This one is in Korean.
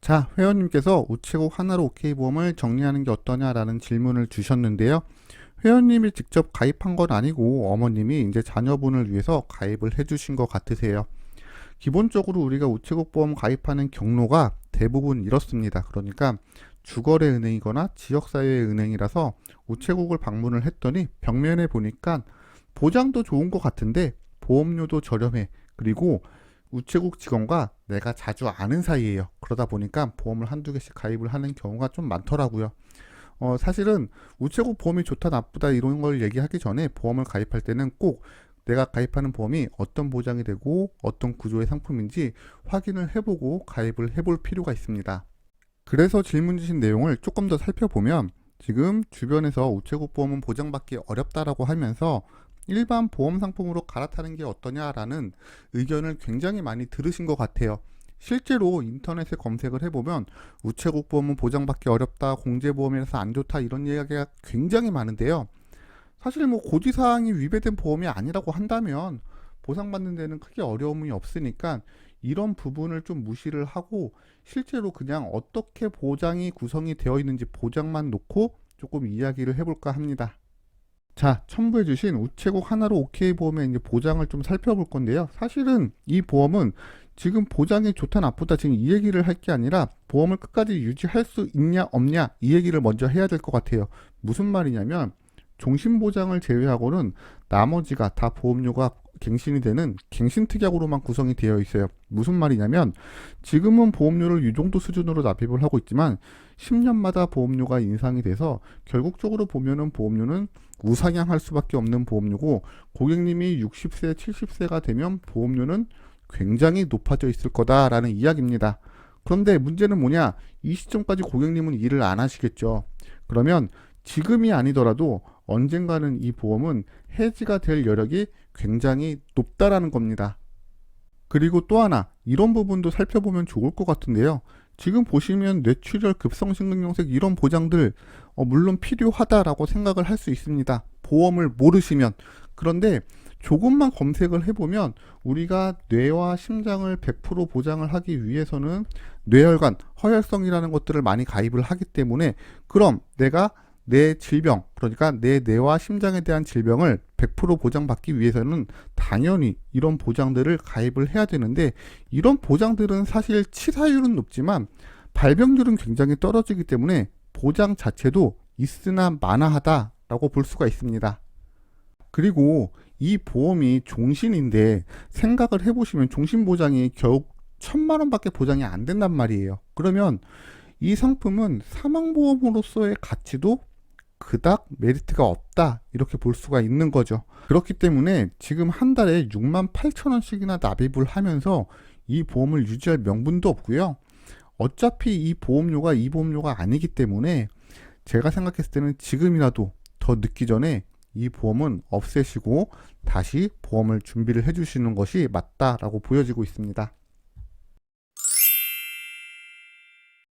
자, 회원님께서 우체국 하나로 Ok보험을 정리하는 게 어떠냐라는 질문을 주셨는데요. 회원님이 직접 가입한 건 아니고 어머님이 이제 자녀분을 위해서 가입을 해주신 것 같으세요. 기본적으로 우리가 우체국 보험 가입하는 경로가 대부분 이렇습니다. 그러니까 주거래 은행이거나 지역사회 은행이라서 우체국을 방문을 했더니 벽면에 보니까 보장도 좋은 것 같은데 보험료도 저렴해. 그리고 우체국 직원과 내가 자주 아는 사이예요. 그러다 보니까 보험을 한두 개씩 가입을 하는 경우가 좀 많더라고요. 사실은 우체국 보험이 좋다 나쁘다 이런 걸 얘기하기 전에 보험을 가입할 때는 꼭 내가 가입하는 보험이 어떤 보장이 되고 어떤 구조의 상품인지 확인을 해보고 가입을 해볼 필요가 있습니다. 그래서 질문 주신 내용을 조금 더 살펴보면 지금 주변에서 우체국 보험은 보장받기 어렵다라고 하면서 일반 보험 상품으로 갈아타는 게 어떠냐라는 의견을 굉장히 많이 들으신 것 같아요. 실제로 인터넷에 검색을 해보면 우체국 보험은 보장받기 어렵다, 공제보험이라서 안 좋다 이런 이야기가 굉장히 많은데요. 사실 뭐 고지사항이 위배된 보험이 아니라고 한다면 보상받는 데는 크게 어려움이 없으니까 이런 부분을 좀 무시를 하고 실제로 그냥 어떻게 보장이 구성이 되어 있는지 보장만 놓고 조금 이야기를 해볼까 합니다. 자, 첨부해 주신 우체국 하나로 Ok보험의 이제 보장을 좀 살펴볼 건데요. 사실은 이 보험은 지금 보장이 좋다 나쁘다 지금 이 얘기를 할 게 아니라 보험을 끝까지 유지할 수 있냐 없냐 이 얘기를 먼저 해야 될 것 같아요. 무슨 말이냐면 종신보장을 제외하고는 나머지가 다 보험료가 갱신이 되는 갱신특약으로만 구성이 되어 있어요. 무슨 말이냐면 지금은 보험료를 이 정도 수준으로 납입을 하고 있지만 10년마다 보험료가 인상이 돼서 결국적으로 보면은 보험료는 우상향할 수밖에 없는 보험료고 고객님이 60세, 70세가 되면 보험료는 굉장히 높아져 있을 거다라는 이야기입니다. 그런데 문제는 뭐냐? 이 시점까지 고객님은 일을 안 하시겠죠. 그러면 지금이 아니더라도 언젠가는 이 보험은 해지가 될 여력이 굉장히 높다라는 겁니다. 그리고 또 하나 이런 부분도 살펴보면 좋을 것 같은데요. 지금 보시면 뇌출혈, 급성심근경색 이런 보장들 물론 필요하다라고 생각을 할 수 있습니다. 보험을 모르시면. 그런데 조금만 검색을 해보면 우리가 뇌와 심장을 100% 보장을 하기 위해서는 뇌혈관, 허혈성이라는 것들을 많이 가입을 하기 때문에 그럼 내가 내 질병, 그러니까 내 뇌와 심장에 대한 질병을 100% 보장받기 위해서는 당연히 이런 보장들을 가입을 해야 되는데 이런 보장들은 사실 치사율은 높지만 발병률은 굉장히 떨어지기 때문에 보장 자체도 있으나 마나하다라고 볼 수가 있습니다. 그리고 이 보험이 종신인데 생각을 해보시면 종신보장이 결국 1000만 원밖에 보장이 안 된단 말이에요. 그러면 이 상품은 사망보험으로서의 가치도 그닥 메리트가 없다 이렇게 볼 수가 있는 거죠. 그렇기 때문에 지금 한 달에 68,000원씩이나 납입을 하면서 이 보험을 유지할 명분도 없고요. 어차피 이 보험료가 아니기 때문에 제가 생각했을 때는 지금이라도 더 늦기 전에 이 보험은 없애시고 다시 보험을 준비를 해주시는 것이 맞다라고 보여지고 있습니다.